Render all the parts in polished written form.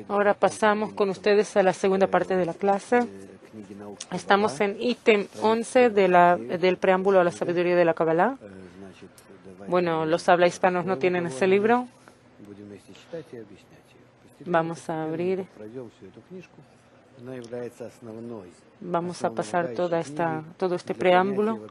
Ahora pasamos con ustedes a la segunda parte de la clase. Estamos en ítem 11 del preámbulo a la sabiduría de la Kabbalah. Bueno, los habla hispanos no tienen ese libro. Vamos a abrir. Vamos a pasar todo este preámbulo.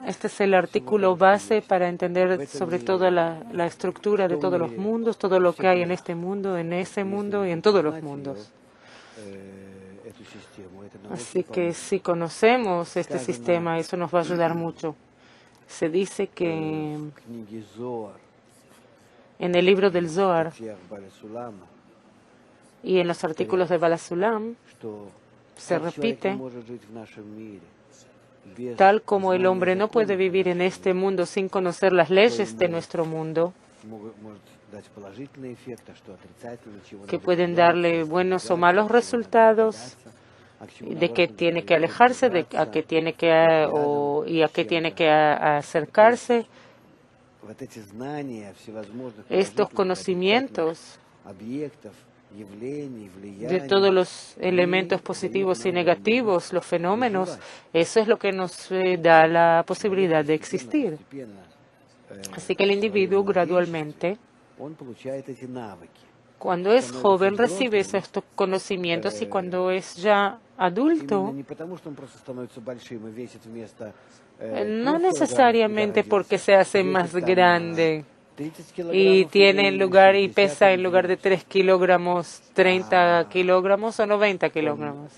Este es el artículo base para entender sobre todo la estructura de todos los mundos, todo lo que hay en este mundo, en ese mundo y en todos los mundos. Así que si conocemos este sistema, eso nos va a ayudar mucho. Se dice que en el libro del Zohar y en los artículos de Baal HaSulam se repite, tal como el hombre no puede vivir en este mundo sin conocer las leyes de nuestro mundo, que pueden darle buenos o malos resultados, de que tiene que alejarse, a qué tiene que acercarse. Estos conocimientos de todos los elementos positivos y negativos, los fenómenos, eso es lo que nos da la posibilidad de existir. Así que el individuo gradualmente, cuando es joven, recibe esos conocimientos y cuando es ya adulto, no necesariamente porque se hace más grande y tiene en lugar y pesa en lugar de 3 kilogramos, 30 kilogramos o 90 kilogramos,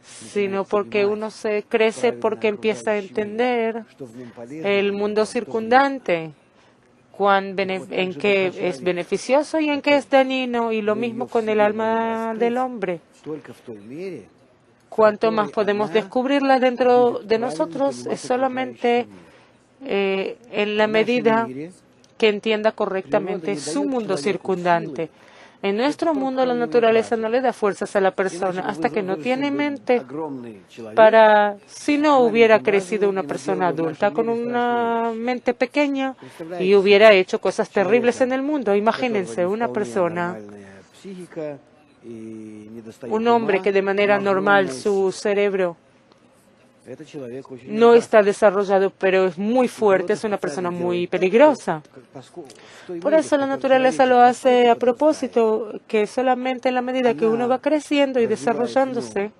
sino porque uno se crece porque empieza a entender el mundo circundante, en qué es beneficioso y en qué es dañino, y lo mismo con el alma del hombre. Cuanto más podemos descubrirla dentro de nosotros, es solamente en la medida que entienda correctamente su mundo circundante. En nuestro mundo la naturaleza no le da fuerzas a la persona hasta que no tiene mente si no hubiera crecido una persona adulta con una mente pequeña y hubiera hecho cosas terribles en el mundo. Imagínense una persona, un hombre que de manera normal su cerebro no está desarrollado, pero es muy fuerte, es una persona muy peligrosa. Por eso la naturaleza lo hace a propósito, que solamente en la medida que uno va creciendo y desarrollándose,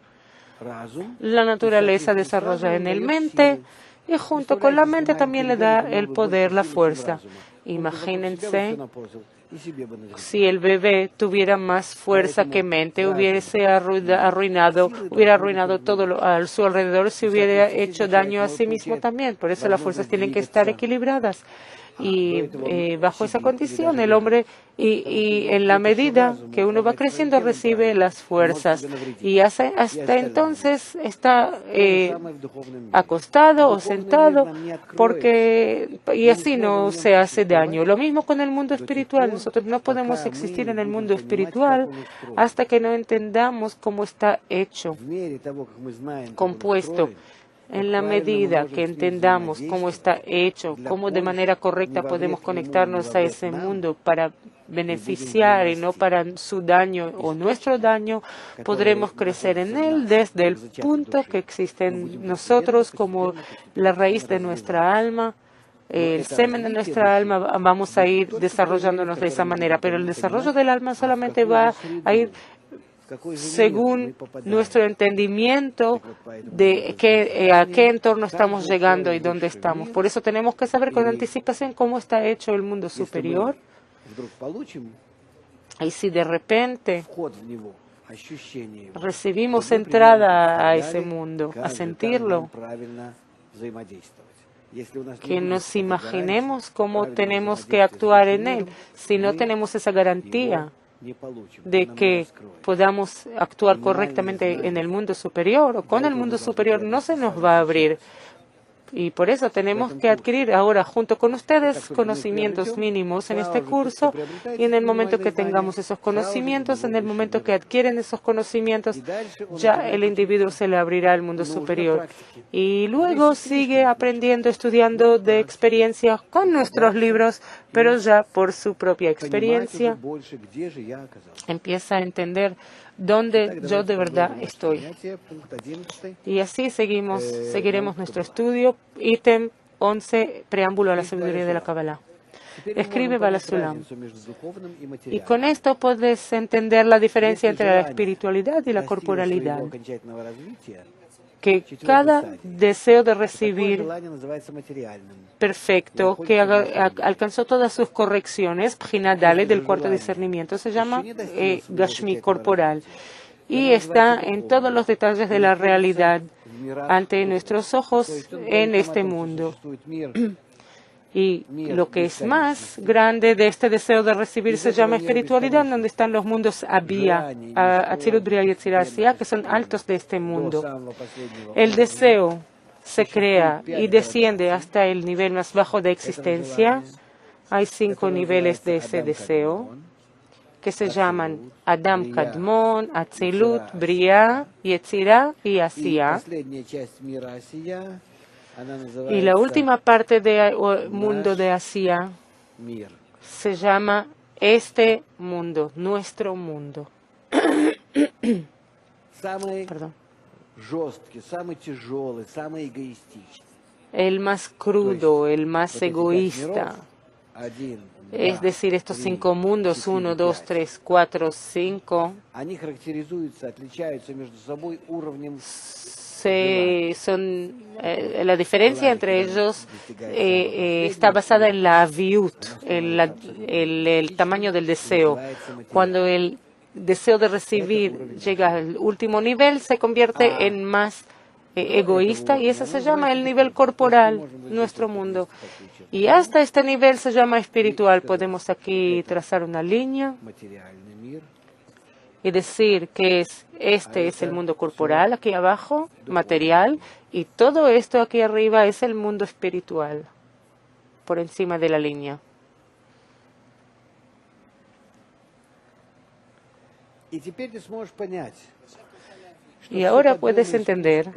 la naturaleza desarrolla en él mente, y junto con la mente también le da el poder, la fuerza. Imagínense si el bebé tuviera más fuerza que mente, hubiera arruinado todo a su alrededor, se hubiera hecho daño a sí mismo también. Por eso las fuerzas tienen que estar equilibradas. Y bajo esa condición, el hombre, y en la medida que uno va creciendo, recibe las fuerzas. Y hasta entonces está acostado o sentado, y así no se hace daño. Lo mismo con el mundo espiritual. Nosotros no podemos existir en el mundo espiritual hasta que no entendamos cómo está hecho, compuesto. En la medida que entendamos cómo está hecho, cómo de manera correcta podemos conectarnos a ese mundo para beneficiar y no para su daño o nuestro daño, podremos crecer en él desde el punto que existe en nosotros como la raíz de nuestra alma, el semen de nuestra alma. Vamos a ir desarrollándonos de esa manera, pero el desarrollo del alma solamente va a ir según nuestro entendimiento de a qué entorno estamos llegando y dónde estamos. Por eso tenemos que saber con anticipación cómo está hecho el mundo superior. Y si de repente recibimos entrada a ese mundo, a sentirlo, que nos imaginemos cómo tenemos que actuar en él. Si no tenemos esa garantía de que podamos actuar correctamente en el mundo superior o con el mundo superior, no se nos va a abrir. Y por eso tenemos que adquirir ahora junto con ustedes conocimientos mínimos en este curso, y en el momento que tengamos esos conocimientos, en el momento que adquieren esos conocimientos, ya el individuo se le abrirá al mundo superior. Y luego sigue aprendiendo, estudiando de experiencia con nuestros libros pero ya por su propia experiencia empieza a entender dónde yo de verdad estoy. Y así seguiremos nuestro estudio. Ítem 11, preámbulo a la sabiduría de la Kabbalah. Escribe Baal HaSulam. Y con esto puedes entender la diferencia entre la espiritualidad y la corporalidad. Que cada deseo de recibir perfecto, que alcanzó todas sus correcciones, Bjina Dalet, del cuarto discernimiento, se llama Gashmi, corporal. Y está en todos los detalles de la realidad ante nuestros ojos en este mundo. Y lo que es más grande de este deseo de recibir se llama espiritualidad, donde están los mundos Abia, Atzilut, Bria y Yetzirah, que son altos de este mundo. El deseo se crea y desciende hasta el nivel más bajo de existencia. Hay 5 niveles de ese deseo, que se llaman Adam Kadmon, Atzilut, Bria, Yetzirah y Asiya. Y la última parte del mundo de Asiya se llama este mundo, nuestro mundo. Perdón. El más crudo, el más egoísta. Es decir, estos 5 mundos, 1, 2, 3, 4, 5, la diferencia entre ellos está basada en la aviut, el tamaño del deseo. Cuando el deseo de recibir llega al último nivel, se convierte en más egoísta, y eso se llama el nivel corporal, nuestro mundo. Y hasta este nivel se llama espiritual. Podemos aquí trazar una línea y decir que este es el mundo corporal, aquí abajo, material, y todo esto aquí arriba es el mundo espiritual, por encima de la línea. Y ahora puedes entender,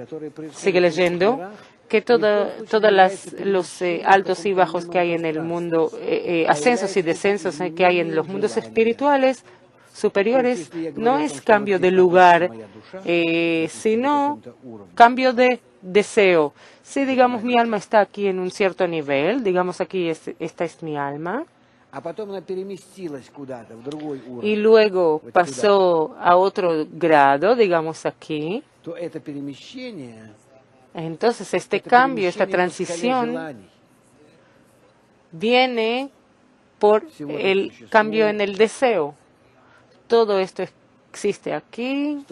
sigue leyendo, que todos los altos y bajos que hay en el mundo, ascensos y descensos que hay en los mundos espirituales superiores, no es cambio de lugar, sino cambio de deseo. Si, digamos, mi alma está aquí en un cierto nivel, digamos aquí esta es mi alma, y luego pasó a otro grado, digamos aquí, entonces este cambio, esta transición, viene por el cambio en el deseo. Todo esto existe aquí.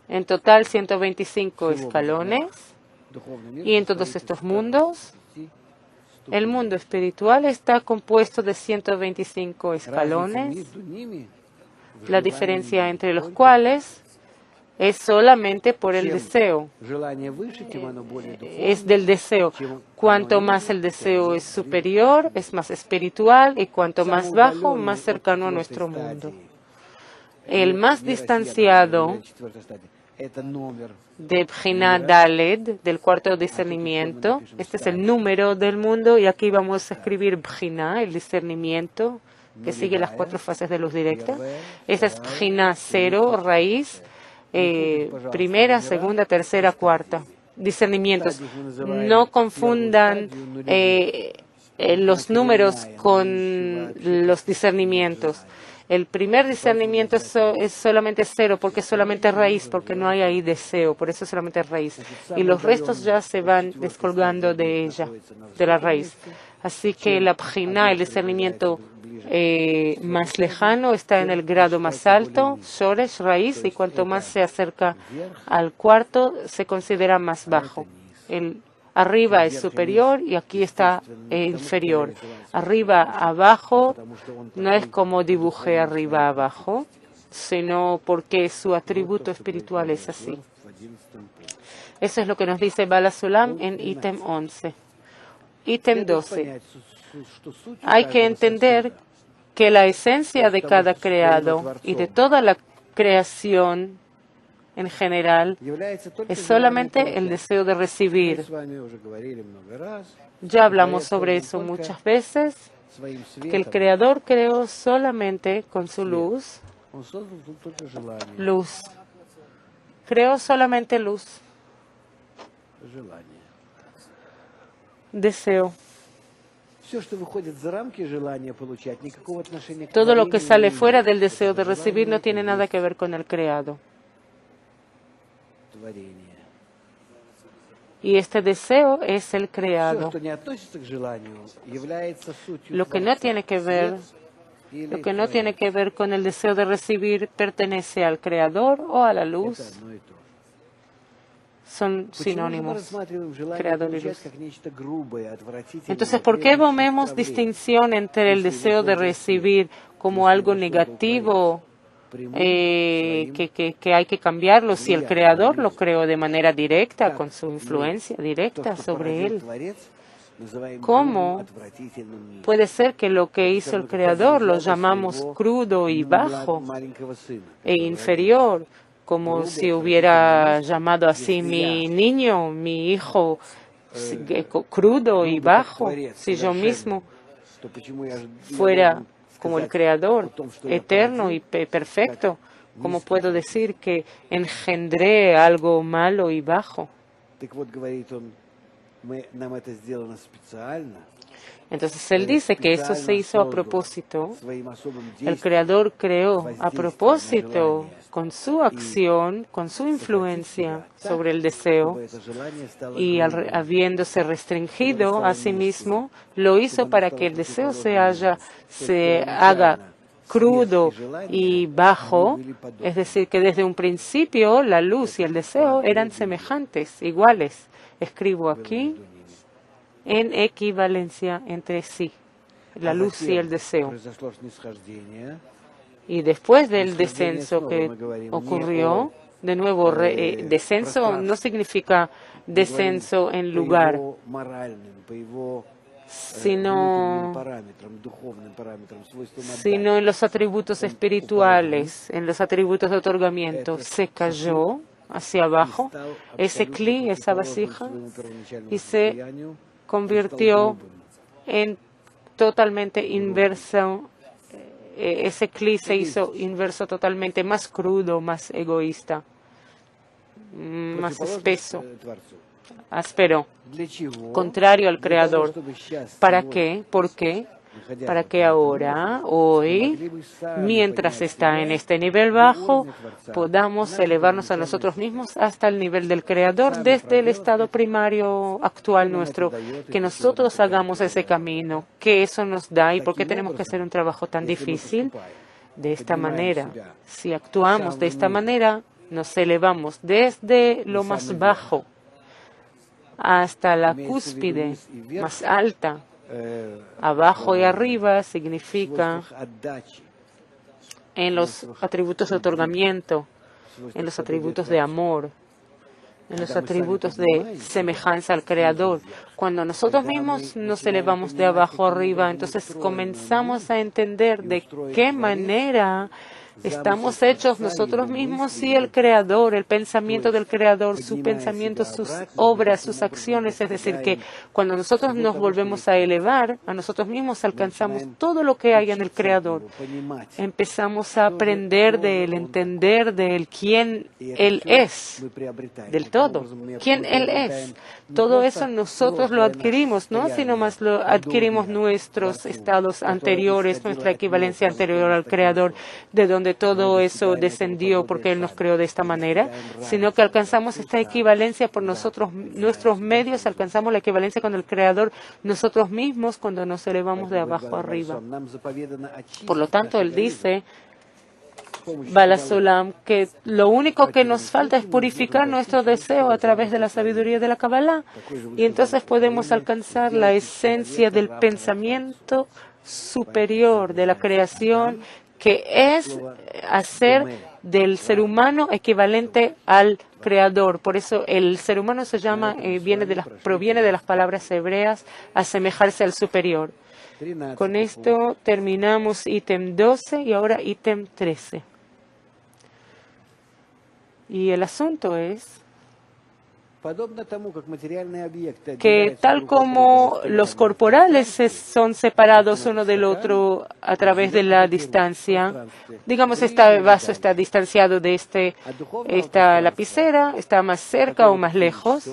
En total 125 escalones. Y en todos estos mundos, el mundo espiritual está compuesto de 125 escalones, la diferencia entre los cuales es solamente por el deseo. Es del deseo. Cuanto más el deseo es superior, es más espiritual, y cuanto más bajo, más cercano a nuestro mundo. El más distanciado de Bjina Dalet, del cuarto discernimiento, este es el número del mundo, y aquí vamos a escribir Bjina, el discernimiento, que sigue las 4 fases de luz directa. Esta es Bjina 0, raíz, primera, segunda, tercera, cuarta. Discernimientos. No confundan los números con los discernimientos. El primer discernimiento es solamente 0, porque es solamente raíz, porque no hay ahí deseo, por eso es solamente raíz. Y los restos ya se van descolgando de ella, de la raíz. Así que la Bjina, el discernimiento más lejano, está en el grado más alto, Shoresh, raíz, y cuanto más se acerca al cuarto, se considera más bajo. Arriba es superior y aquí está inferior. Arriba, abajo, no es como dibujé arriba, abajo, sino porque su atributo espiritual es así. Eso es lo que nos dice Baal HaSulam en ítem 11. Ítem 12. Hay que entender que la esencia de cada creado y de toda la creación en general es solamente el deseo de recibir. Ya hablamos sobre eso muchas veces, que el Creador creó solamente con su luz. Luz. Creó solamente luz. Deseo. Todo lo que sale fuera del deseo de recibir no tiene nada que ver con el creado. Y este deseo es el creado. Lo que no tiene que ver con el deseo de recibir pertenece al creador o a la luz. Son sinónimos, creador y luz. Entonces, ¿por qué vemos distinción entre el deseo de recibir como algo negativo, que hay que cambiarlo si el creador lo creó de manera directa, con su influencia directa sobre él? ¿Cómo puede ser que lo que hizo el creador lo llamamos crudo y bajo e inferior? Como si hubiera llamado así mi niño, mi hijo, crudo y bajo. Si yo mismo fuera como el Creador, eterno y perfecto, ¿cómo puedo decir que engendré algo malo y bajo? Entonces él dice que eso se hizo a propósito. El Creador creó a propósito, con su acción, con su influencia sobre el deseo, y habiéndose restringido a sí mismo, lo hizo para que el deseo se haga crudo y bajo, es decir, que desde un principio la luz y el deseo eran semejantes, iguales. Escribo aquí en equivalencia entre sí, la luz y el deseo. Y después del descenso que ocurrió, de nuevo, descenso no significa descenso en lugar, sino en los atributos espirituales, en los atributos de otorgamiento. Se cayó hacia abajo ese cli, esa vasija, y se convirtió en totalmente inverso. Ese cli se hizo inverso totalmente, más crudo, más egoísta, más espeso, áspero, contrario al Creador. ¿Para qué? ¿Por qué? Para que ahora, hoy, mientras está en este nivel bajo, podamos elevarnos a nosotros mismos hasta el nivel del Creador desde el estado primario actual nuestro, que nosotros hagamos ese camino, que eso nos da y por qué tenemos que hacer un trabajo tan difícil. De esta manera, si actuamos de esta manera, nos elevamos desde lo más bajo hasta la cúspide más alta. Abajo y arriba significa en los atributos de otorgamiento, en los atributos de amor, en los atributos de semejanza al Creador. Cuando nosotros mismos nos elevamos de abajo arriba, entonces comenzamos a entender de qué manera estamos hechos nosotros mismos y el Creador, el pensamiento del Creador, su pensamiento, sus obras, sus acciones. Es decir, que cuando nosotros nos volvemos a elevar, a nosotros mismos alcanzamos todo lo que hay en el Creador. Empezamos a aprender de Él, entender de Él quién Él es, del todo, quién Él es. Todo eso nosotros lo adquirimos, no sino más lo adquirimos nuestros estados anteriores, nuestra equivalencia anterior al Creador, de donde todo eso descendió porque Él nos creó de esta manera, sino que alcanzamos esta equivalencia por nosotros, nuestros medios, alcanzamos la equivalencia con el Creador nosotros mismos cuando nos elevamos de abajo arriba. Por lo tanto, Él dice, Bala Sulam, que lo único que nos falta es purificar nuestro deseo a través de la sabiduría de la Kabbalah, y entonces podemos alcanzar la esencia del pensamiento superior de la creación, que es hacer del ser humano equivalente al Creador. Por eso el ser humano se llama, proviene de las palabras hebreas, asemejarse al superior. Con esto terminamos ítem 12 y ahora ítem 13. Y el asunto es que tal como los corporales son separados uno del otro a través de la distancia, digamos, este vaso está distanciado de esta lapicera, está más cerca o más lejos,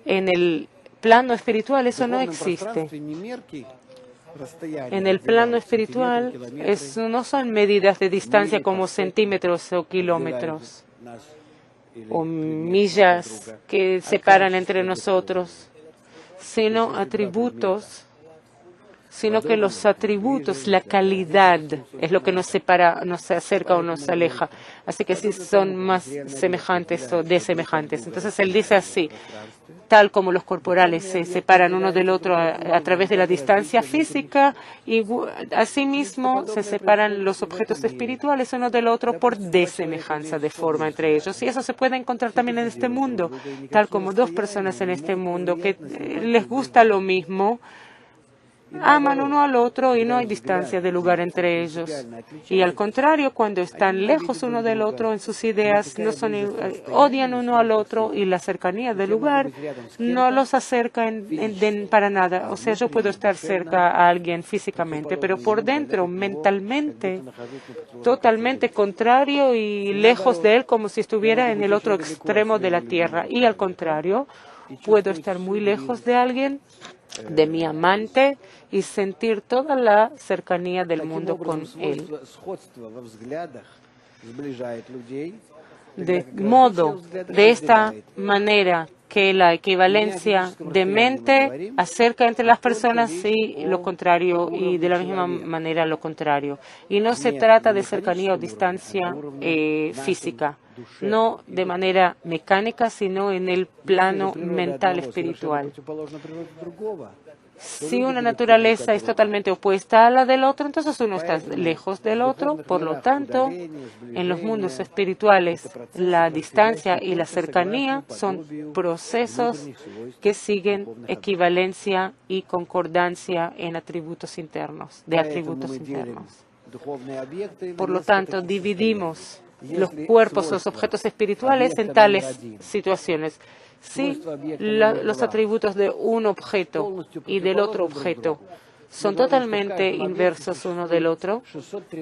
en el plano espiritual eso no existe. En el plano espiritual no son medidas de distancia como centímetros o kilómetros o millas que separan entre nosotros, sino atributos, sino que los atributos, la calidad, es lo que nos separa, nos acerca o nos aleja. Así que sí son más semejantes o desemejantes. Entonces él dice así, tal como los corporales se separan uno del otro a través de la distancia física, y asimismo se separan los objetos espirituales uno del otro por desemejanza de forma entre ellos. Y eso se puede encontrar también en este mundo, tal como dos personas en este mundo que les gusta lo mismo, aman uno al otro y no hay distancia de lugar entre ellos. Y al contrario, cuando están lejos uno del otro en sus ideas, odian uno al otro y la cercanía del lugar no los acerca para nada. O sea, yo puedo estar cerca a alguien físicamente, pero por dentro, mentalmente, totalmente contrario y lejos de él como si estuviera en el otro extremo de la tierra. Y al contrario, puedo estar muy lejos de alguien, de mi amante, y sentir toda la cercanía del mundo con él. De esta manera que la equivalencia de mente acerca entre las personas y lo contrario, y de la misma manera lo contrario. Y no se trata de cercanía o distancia física, no de manera mecánica, sino en el plano mental espiritual. Si una naturaleza es totalmente opuesta a la del otro, entonces uno está lejos del otro. Por lo tanto, en los mundos espirituales, la distancia y la cercanía son procesos que siguen equivalencia y concordancia en atributos internos, de atributos internos. Por lo tanto, dividimos los cuerpos, los objetos espirituales en tales situaciones. Si los atributos de un objeto y del otro objeto son totalmente inversos uno del otro,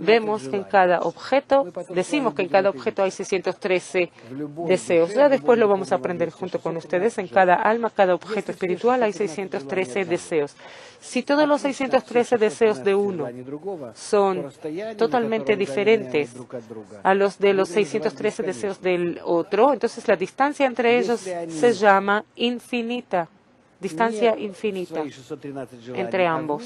vemos que en cada objeto, decimos que en cada objeto hay 613 deseos. Ya después lo vamos a aprender junto con ustedes. En cada alma, cada objeto espiritual hay 613 deseos. Si todos los 613 deseos de uno son totalmente diferentes a los de los 613 deseos del otro, entonces la distancia entre ellos se llama infinita. Distancia infinita entre ambos.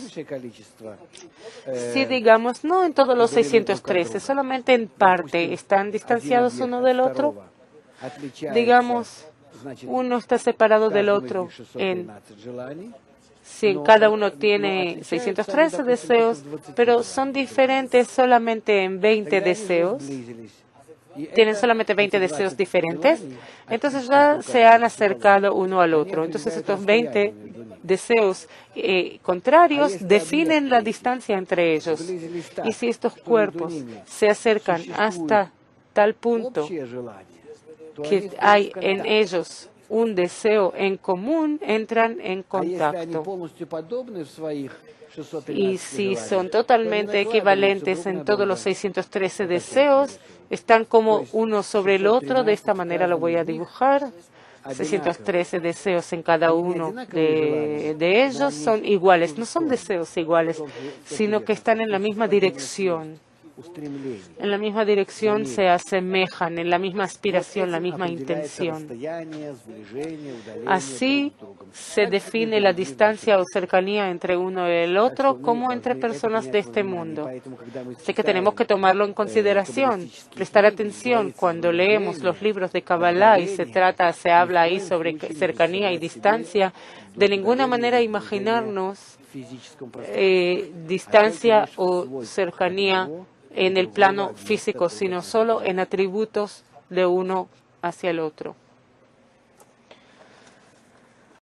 Si digamos, no en todos los 613, solamente en parte están distanciados uno del otro, digamos, uno está separado del otro si cada uno tiene 613 deseos, pero son diferentes solamente en 20 deseos, tienen solamente 20 deseos diferentes, entonces ya se han acercado uno al otro. Entonces estos 20 deseos contrarios definen la distancia entre ellos. Y si estos cuerpos se acercan hasta tal punto que hay en ellos un deseo en común, entran en contacto. Y si son totalmente equivalentes en todos los 613 deseos, están como uno sobre el otro. De esta manera lo voy a dibujar. 613 deseos en cada uno de ellos son iguales. No son deseos iguales, sino que están en la misma dirección. En la misma dirección se asemejan, en la misma aspiración, la misma intención. Así se define la distancia o cercanía entre uno y el otro como entre personas de este mundo. Así que tenemos que tomarlo en consideración, prestar atención cuando leemos los libros de Kabbalah y se habla ahí sobre cercanía y distancia. De ninguna manera imaginarnos distancia o cercanía en el plano físico, sino solo en atributos de uno hacia el otro.